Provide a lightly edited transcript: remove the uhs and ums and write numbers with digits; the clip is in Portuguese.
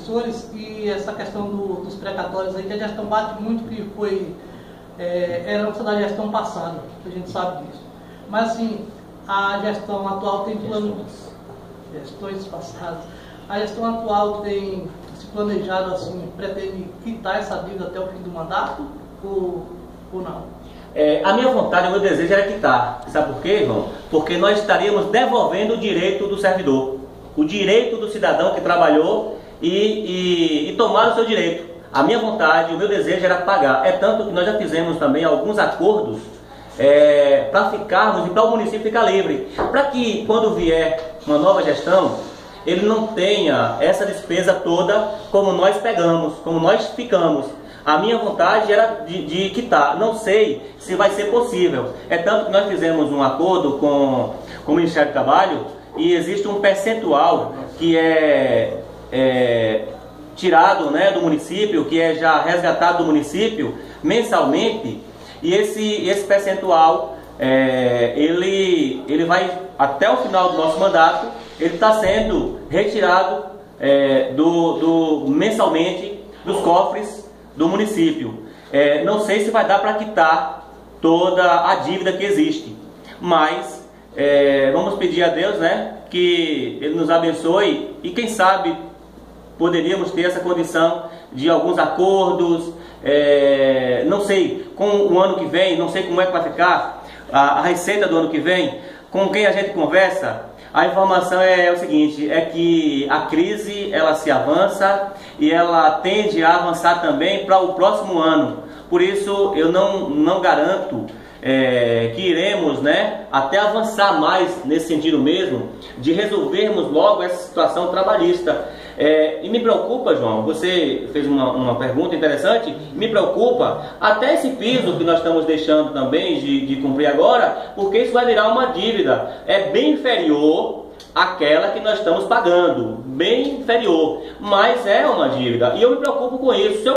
professores e essa questão dos precatórios aí, que a gestão bate muito, que foi herança da gestão passada, a gente sabe disso. Mas assim, a gestão atual tem planos, gestões passadas, a gestão atual tem se planejado assim, pretende quitar essa dívida até o fim do mandato ou não? A minha vontade, o meu desejo era quitar. Sabe por quê, João? Porque nós estaríamos devolvendo o direito do servidor, o direito do cidadão que trabalhou e tomar o seu direito. A minha vontade, o meu desejo era pagar. É tanto que nós já fizemos também alguns acordos para ficarmos e para o município ficar livre, para que quando vier uma nova gestão, ele não tenha essa despesa toda como nós pegamos, como nós ficamos. A minha vontade era de quitar. Não sei se vai ser possível. É tanto que nós fizemos um acordo com o Ministério do Trabalho e existe um percentual que é tirado, né, do município, que é já resgatado do município mensalmente, e esse percentual ele vai até o final do nosso mandato, ele está sendo retirado mensalmente dos cofres do município. Não sei se vai dar para quitar toda a dívida que existe, mas vamos pedir a Deus, né, que Ele nos abençoe e quem sabe poderíamos ter essa condição de alguns acordos, não sei, com o ano que vem, não sei como é que vai ficar a receita do ano que vem, com quem a gente conversa. A informação é o seguinte, é que a crise ela se avança e ela tende a avançar também para o próximo ano. Por isso eu não garanto que iremos, né, até avançar mais nesse sentido mesmo, de resolvermos logo essa situação trabalhista. E me preocupa, João, você fez uma pergunta interessante, me preocupa até esse piso que nós estamos deixando também de cumprir agora, porque isso vai virar uma dívida, bem inferior àquela que nós estamos pagando, bem inferior, mas é uma dívida, e eu me preocupo com isso.